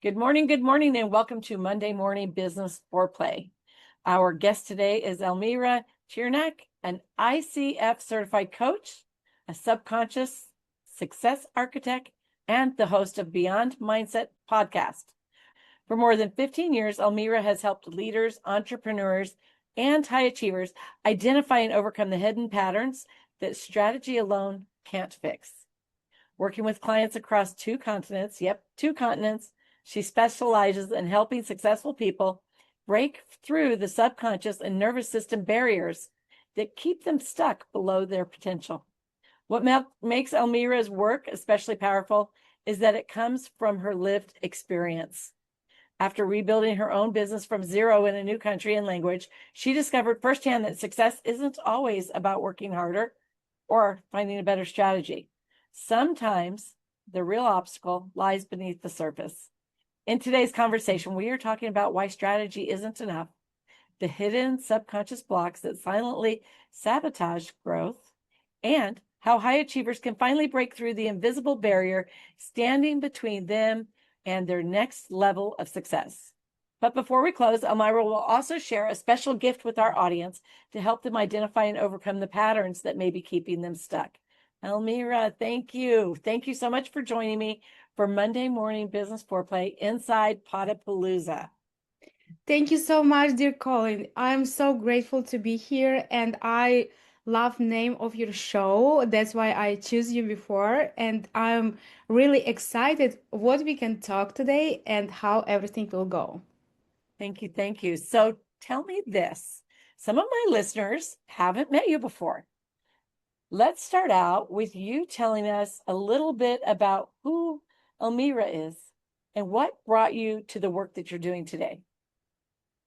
Good morning, and welcome to Monday Morning Business Foreplay. Our guest today is Elmera Cherniak, an ICF-certified coach, a subconscious success architect, and the host of Beyond Mindset podcast. For more than 15 years, Elmira has helped leaders, entrepreneurs, and high achievers identify and overcome the hidden patterns that strategy alone can't fix. Working with clients across two continents, she specializes in helping successful people break through the subconscious and nervous system barriers that keep them stuck below their potential. What makes Elmira's work especially powerful is that it comes from her lived experience. After rebuilding her own business from zero in a new country and language, she discovered firsthand that success isn't always about working harder or finding a better strategy. Sometimes the real obstacle lies beneath the surface. In today's conversation, we are talking about why strategy isn't enough, the hidden subconscious blocks that silently sabotage growth, and how high achievers can finally break through the invisible barrier standing between them and their next level of success. But before we close, Elmira will also share a special gift with our audience to help them identify and overcome the patterns that may be keeping them stuck. Elmira, thank you. Thank you so much for joining me for Monday Morning Business Foreplay inside Potapalooza. Thank you so much, dear Coleen. I'm so grateful to be here, and I love name of your show. That's why I choose you before, and I'm really excited what we can talk today and how everything will go. Thank you. Thank you. So tell me this. Some of my listeners haven't met you before. Let's start out with you telling us a little bit about who Elmira is and what brought you to the work that you're doing today.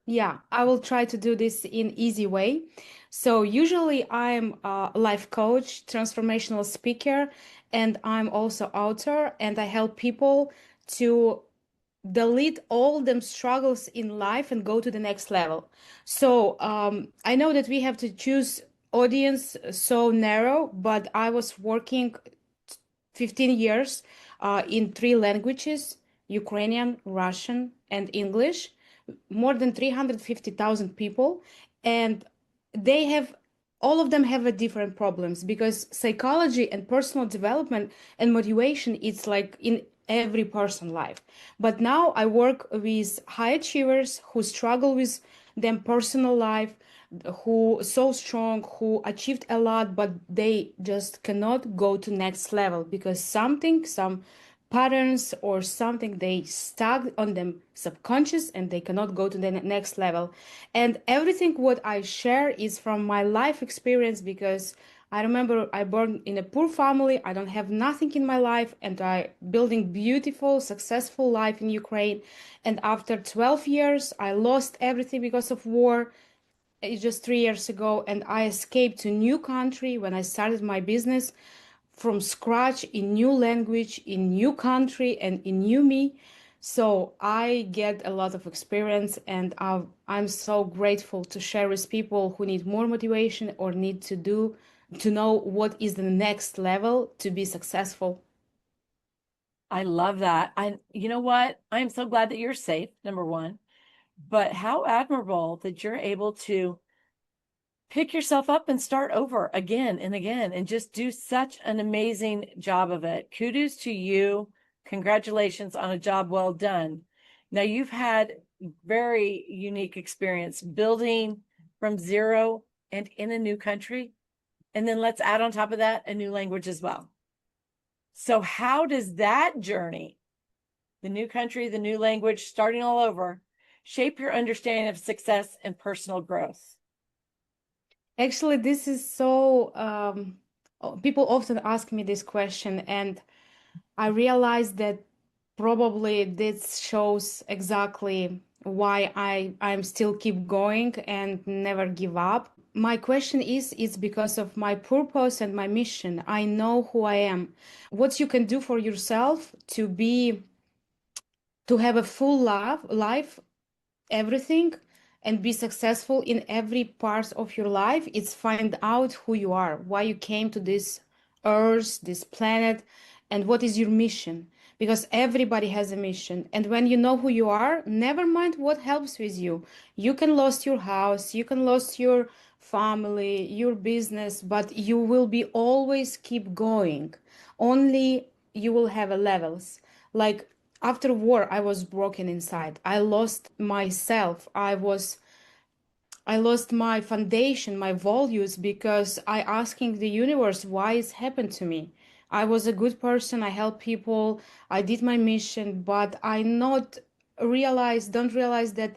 Yeah, I will try to do this in easy way. So usually I'm a life coach, transformational speaker, and I'm also author, and I help people to delete all them struggles in life and go to the next level. So I know that we have to choose audience so narrow, but I was working 15 years in three languages: Ukrainian, Russian, and English, more than 350,000 people, and they have all of them have a different problems, because psychology and personal development and motivation, it's like in every person life. But now I work with high achievers who struggle with them personal life, who so strong, who achieved a lot, but they just cannot go to next level because some patterns or something they stuck on them subconscious, and they cannot go to the next level. And everything what I share is from my life experience, because I remember I born in a poor family. I don't have nothing in my life, and I building beautiful, successful life in Ukraine. And after 12 years, I lost everything because of war. It's just 3 years ago, and I escaped to new country when I started my business from scratch in new language, in new country, and in new me. So I get a lot of experience, and I'm so grateful to share with people who need more motivation or need to know what is the next level to be successful. I love that. You know what? I'm so glad that you're safe, number one, but how admirable that you're able to pick yourself up and start over again and again and just do such an amazing job of it. Kudos to you. Congratulations on a job well done. Now, you've had very unique experience building from zero and in a new country. And then let's add on top of that a new language as well. So how does that journey, the new country, the new language, starting all over, shape your understanding of success and personal growth? Actually, this is so people often ask me this question, and I realize that probably this shows exactly why I'm still keep going and never give up. My question is, it's because of my purpose and my mission. I know who I am. What you can do for yourself to have a full life, everything, and be successful in every part of your life, it's find out who you are, why you came to this earth, this planet, and what is your mission. because everybody has a mission. And when you know who you are, never mind what helps with you. You can lose your house, you can lose your family, your business, but you will be always keep going. Only you will have a levels. Like after war, I was broken inside. I lost myself. I lost my foundation, my values, because I asking the universe why it's happened to me. I was a good person, I help people, I did my mission, but I not don't realize that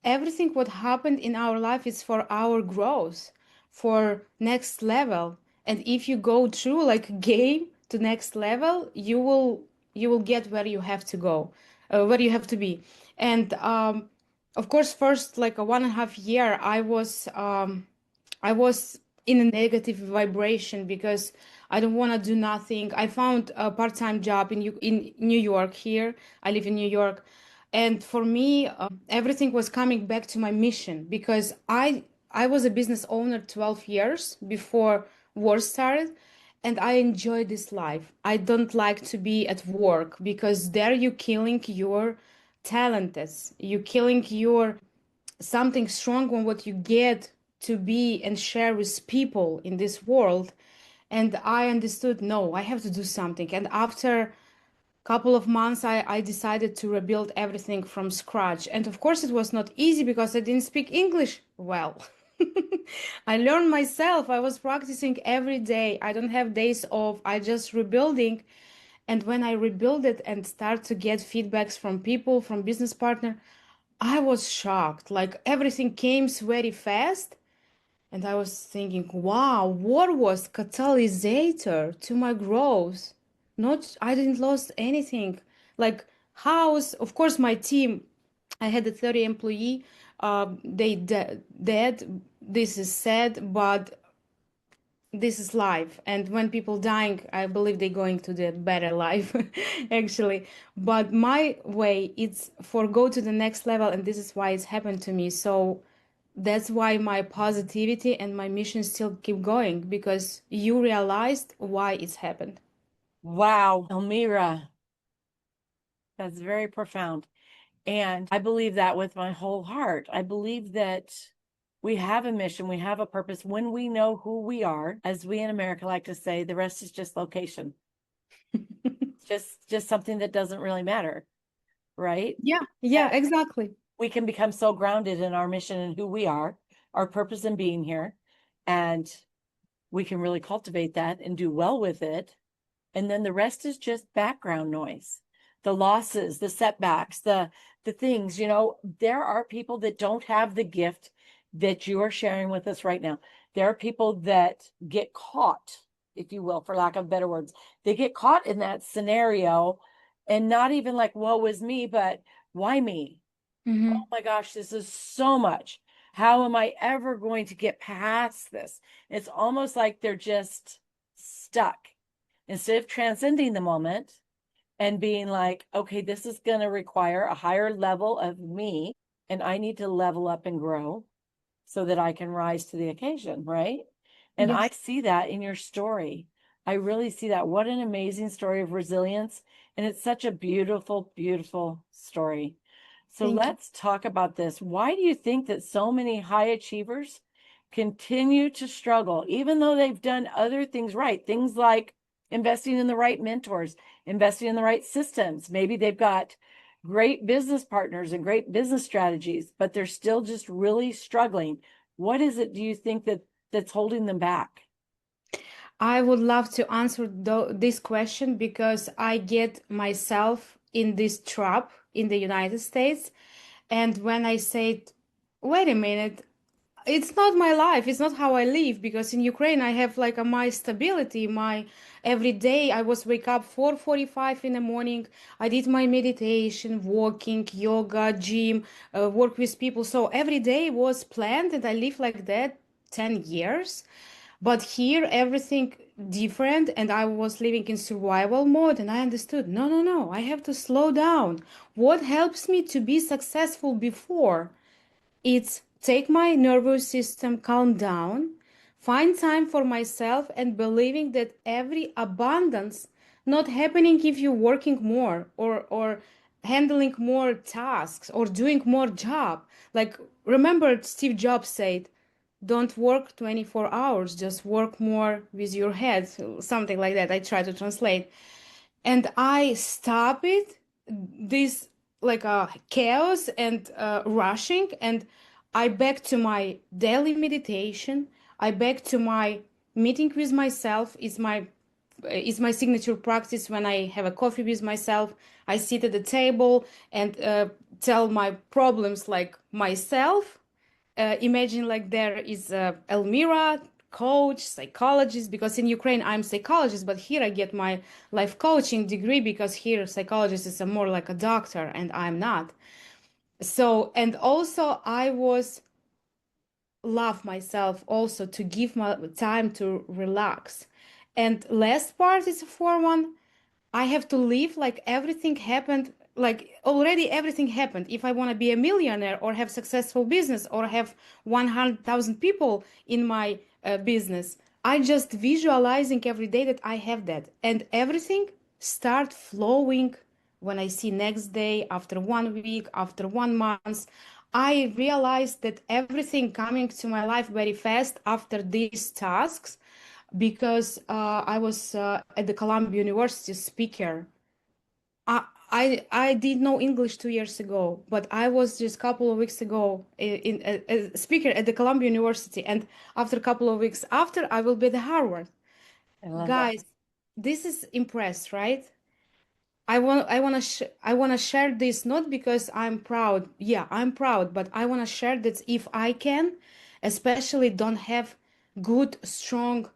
everything what happened in our life is for our growth, for next level. And if you go through like a game to next level, you will get where you have to go, where you have to be. And of course, first like a 1.5 year, I was in a negative vibration because I don't want to do nothing. I found a part-time job in New York here. I live in New York. And for me, everything was coming back to my mission because I was a business owner 12 years before war started, and I enjoy this life. I don't like to be at work because there you killing your talents. You killing your something strong on what you get to be and share with people in this world. And I understood, no, I have to do something. And after couple of months, I decided to rebuild everything from scratch. And of course, it was not easy because I didn't speak English well. I learned myself. I was practicing every day. I don't have days off. I just rebuilding. And when I rebuild it and start to get feedbacks from people, from business partner, I was shocked. Like everything came very fast. And I was thinking, wow, what was catalysator to my growth? Not, I didn't lose anything. Like house, of course, my team, I had a 30 employee. They dead. This is sad, but this is life. And when people dying, I believe they're going to the better life, actually. But my way, it's for go to the next level, and this is why it's happened to me. So that's why my positivity and my mission still keep going because you realized why it's happened. Wow, Elmira, that's very profound. And I believe that with my whole heart. I believe that we have a mission, we have a purpose. When we know who we are, as we in America like to say, the rest is just location. Just something that doesn't really matter, right? Yeah, yeah, exactly. We can become so grounded in our mission and who we are, our purpose in being here, and we can really cultivate that and do well with it. And then the rest is just background noise. The losses, the setbacks, the things, there are people that don't have the gift that you are sharing with us right now. There are people that get caught, if you will, for lack of better words. They get caught in that scenario and not even like, woe is me, but why me? Mm-hmm. Oh my gosh, this is so much. How am I ever going to get past this? It's almost like they're just stuck. Instead of transcending the moment and being like, okay, this is going to require a higher level of me, and I need to level up and grow so that I can rise to the occasion, right? And I Yes, see that in your story. I really see that. What an amazing story of resilience. And it's such a beautiful, beautiful story. So thank you. let's talk about this. Why do you think that so many high achievers continue to struggle, even though they've done other things right? Things like investing in the right mentors, investing in the right systems. Maybe they've got great business partners and great business strategies, but they're still just really struggling. What is it, do you think, that's holding them back? I would love to answer this question because I get myself in this trap in the United States. And when I said, wait a minute, it's not my life, it's not how I live, because in Ukraine I have like my stability, my every day I was wake up 4:45 in the morning. I did my meditation, walking, yoga, gym, work with people. So every day was planned and I live like that 10 years. But here everything different and I was living in survival mode and I understood, no, no, no, I have to slow down. What helps me to be successful before? It's take my nervous system, calm down, find time for myself, and believing that every abundance not happening if you're working more or handling more tasks or doing more job. Like remember Steve Jobs said, don't work 24 hours, just work more with your head, something like that. I try to translate. And I stop it, this like a chaos and rushing, and I back to my daily meditation. I back to my meeting with myself is my signature practice. When I have a coffee with myself, I sit at the table and tell my problems like myself. Imagine like there is Elmira, coach, psychologist, because in Ukraine I'm psychologist, but here I get my life coaching degree because here psychologist is a more like a doctor and I'm not. So, and also I was love myself also to give my time to relax. And last part is for one, I have to live like everything happened, like already everything happened. If I want to be a millionaire or have successful business or have 100,000 people in my business, I just visualizing every day that I have that, and everything start flowing when I see next day, after 1 week, after 1 month. I realized that everything coming to my life very fast after these tasks because I was at the Columbia University speaker. I did know English 2 years ago, but I was just a couple of weeks ago in a speaker at the Columbia University, and after a couple of weeks after, I will be at Harvard. I love that. Guys, this is impressed, right? I want to share this not because I'm proud. Yeah, I'm proud, but I want to share that if I can, especially don't have good, strong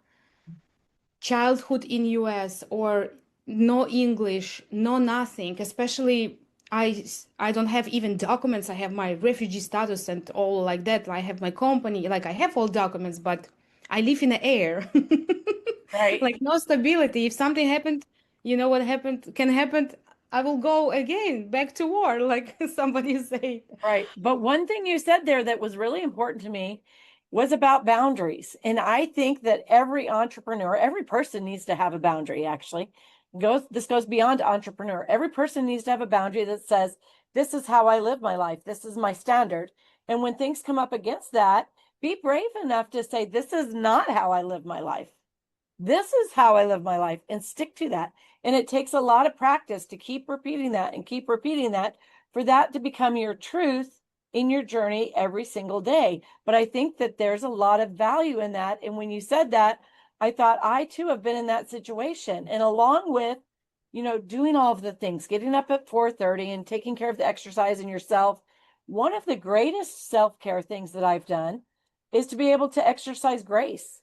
childhood in US or no English, no nothing, especially I don't have even documents. I have my refugee status and all like that. I have my company, like I have all documents, but I live in the air. Right. Like no stability. If something happened, you know what happened can happen. I will go again back to war, like somebody say. Right. But one thing you said there that was really important to me was about boundaries. And I think that every entrepreneur, every person needs to have a boundary, actually. This goes beyond entrepreneur. Every person needs to have a boundary that says, this is how I live my life. This is my standard. And when things come up against that, be brave enough to say, this is not how I live my life. This is how I live my life, and stick to that. And it takes a lot of practice to keep repeating that and keep repeating that for that to become your truth in your journey every single day. But I think that there's a lot of value in that. And when you said that, I thought I too have been in that situation. And along with, doing all of the things, getting up at 4:30 and taking care of the exercise and yourself, one of the greatest self-care things that I've done is to be able to exercise grace.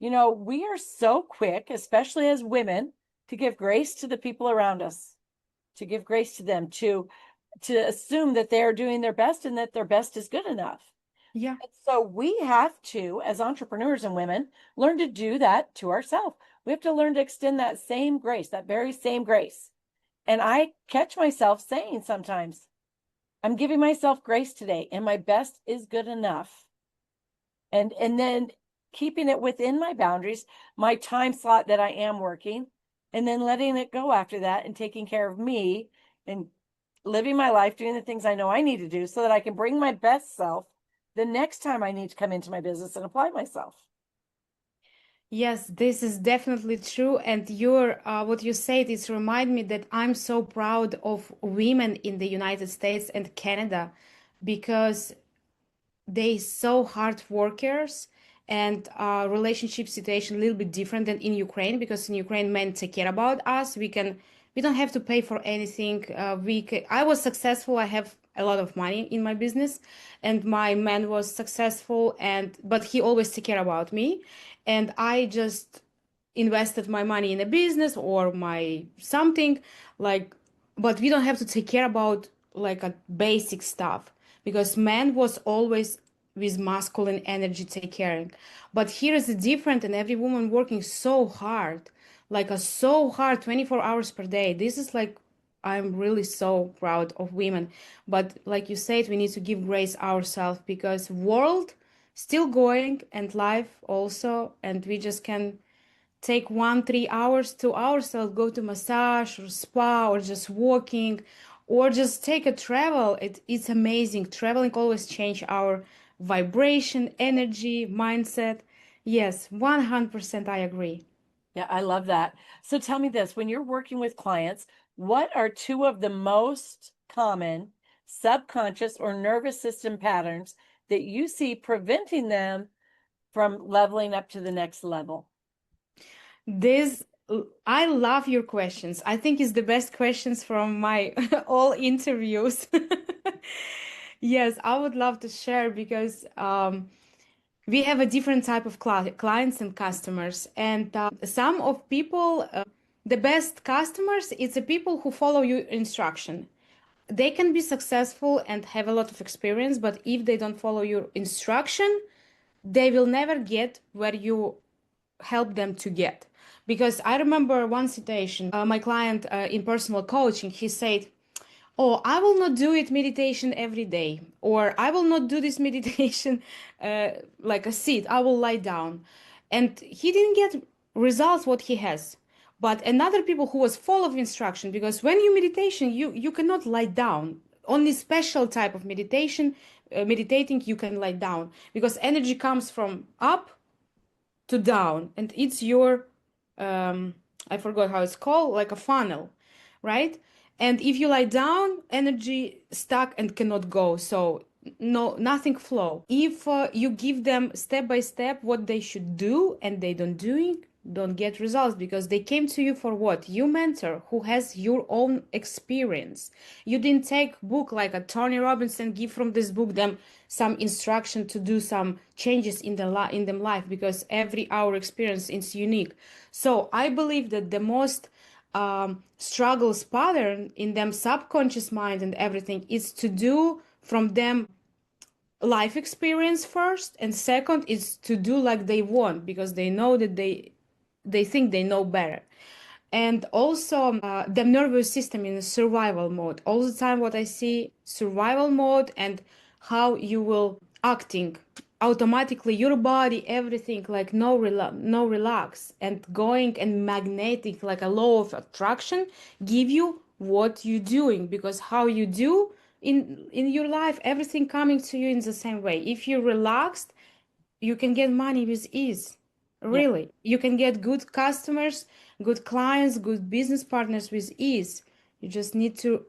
We are so quick, especially as women, to give grace to the people around us, to give grace to them, to assume that they are doing their best and that their best is good enough. Yeah. And so we have to, as entrepreneurs and women, learn to do that to ourselves. We have to learn to extend that same grace, that very same grace. And I catch myself saying sometimes, I'm giving myself grace today, and my best is good enough. And then keeping it within my boundaries, my time slot that I am working, and then letting it go after that and taking care of me and living my life, doing the things I know I need to do so that I can bring my best self the next time I need to come into my business and apply myself. Yes, this is definitely true. And your what you said is remind me that I'm so proud of women in the United States and Canada because they so hard workers, and relationship situation a little bit different than in Ukraine because in Ukraine men take care about us. We don't have to pay for anything. I was successful. I have a lot of money in my business, and my man was successful, and but he always take care about me, and I just invested my money in a business or my something like, but we don't have to take care about like a basic stuff because man was always with masculine energy take caring. But here is different, and every woman working so hard, like a so hard 24 hours per day. This is like I'm really so proud of women. But like you said, we need to give grace ourselves because world still going and life also, and we just can take 1, 3 hours, 2 hours. I'll go to massage or spa or just walking or just take a travel. It's amazing. Traveling always change our vibration, energy, mindset. Yes, 100% I agree. Yeah, I love that. So tell me this, when you're working with clients, what are two of the most common subconscious or nervous system patterns that you see preventing them from leveling up to the next level? This I love your questions. I think it's the best questions from my all interviews. Yes, I would love to share because we have a different type of clients and customers, and some of people, the best customers, it's the people who follow your instruction. They can be successful and have a lot of experience, but if they don't follow your instruction, they will never get where you help them to get. Because I remember one situation, my client in personal coaching, he said, "Oh, I will not do it meditation every day, or I will not do this meditation like a sit. I will lie down," and he didn't get results what he has. But another people who was full of instruction, because when you meditation, you cannot lie down. Only special type of meditation, meditating you can lie down because energy comes from up to down, and it's your I forgot how it's called, like a funnel, right? And if you lie down, energy stuck and cannot go, so no, nothing flow. If you give them step by step what they should do and they don't get results, because they came to you for what? You mentor who has your own experience. You didn't take book like a Tony Robinson, give from this book them some instruction to do some changes in them life, because every our experience is unique. So I believe that the most struggles pattern in them subconscious mind and everything is to do from them life experience first, and second is to do like they want because they know that they think they know better. And also the nervous system in a survival mode all the time. What I see, survival mode, and how you will acting automatically, your body, everything, like no relax, and going and magnetic like a law of attraction give you what you doing, because how you do in your life, everything coming to you in the same way. If you're relaxed, you can get money with ease. Yeah. Really, you can get good customers, good clients, good business partners with ease. You just need to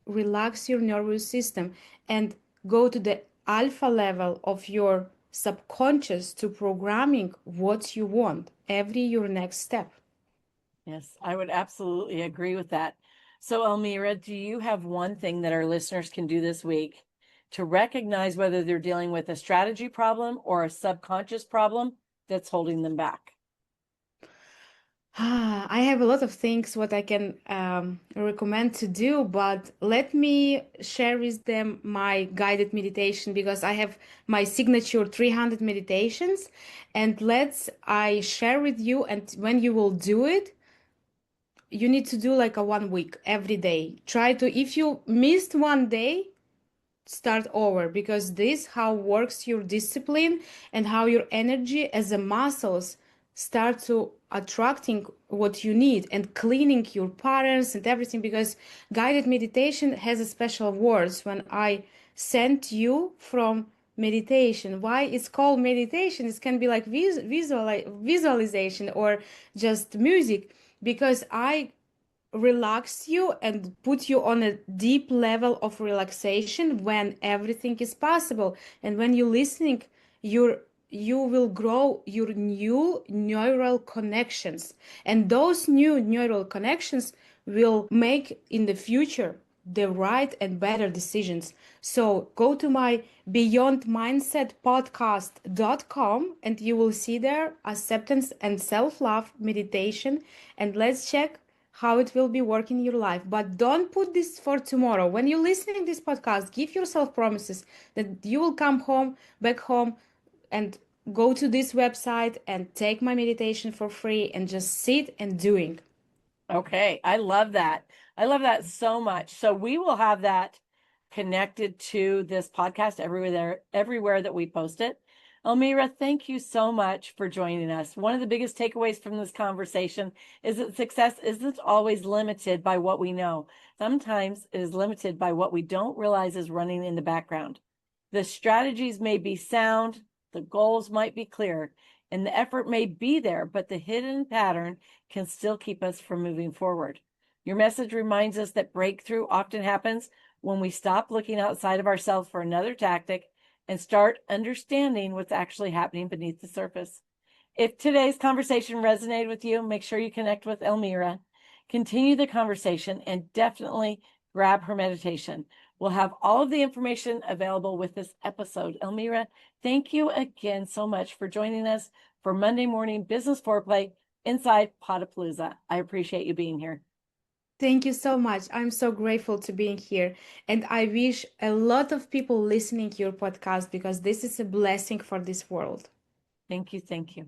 relax your nervous system and go to the alpha level of your subconscious to programming what you want every your next step. Yes, I would absolutely agree with that. So, Elmira, do you have one thing that our listeners can do this week to recognize whether they're dealing with a strategy problem or a subconscious problem that's holding them back? I have a lot of things what I can recommend to do, but let me share with them my guided meditation, because I have my signature 300 meditations, and let's I share with you. And when you will do it, you need to do like a 1 week every day. Try to, if you missed one day, start over, because this how works your discipline and how your energy as a muscles start to attracting what you need and cleaning your patterns and everything. Because guided meditation has a special words when I sent you from meditation. Why it's called meditation? It can be like visualization or just music, because I relax you and put you on a deep level of relaxation when everything is possible. And when you're listening, you will grow your new neural connections, and those new neural connections will make in the future the right and better decisions. So go to my beyondmindsetpodcast.com and you will see there acceptance and self-love meditation, and let's check how it will be working in your life. But don't put this for tomorrow. When you're listening this podcast, give yourself promises that you will come home, back home, and go to this website and take my meditation for free and just sit and doing. Okay, I love that. I love that so much. So we will have that connected to this podcast everywhere that we post it. Elmira, thank you so much for joining us. One of the biggest takeaways from this conversation is that success isn't always limited by what we know. Sometimes it is limited by what we don't realize is running in the background. The strategies may be sound, the goals might be clear, and the effort may be there, but the hidden pattern can still keep us from moving forward. Your message reminds us that breakthrough often happens when we stop looking outside of ourselves for another tactic and start understanding what's actually happening beneath the surface. If today's conversation resonated with you, make sure you connect with Elmira. Continue the conversation and definitely grab her meditation. We'll have all of the information available with this episode. Elmira, thank you again so much for joining us for Monday Morning Business Foreplay inside Potapalooza. I appreciate you being here. Thank you so much. I'm so grateful to being here. And I wish a lot of people listening to your podcast because this is a blessing for this world. Thank you. Thank you.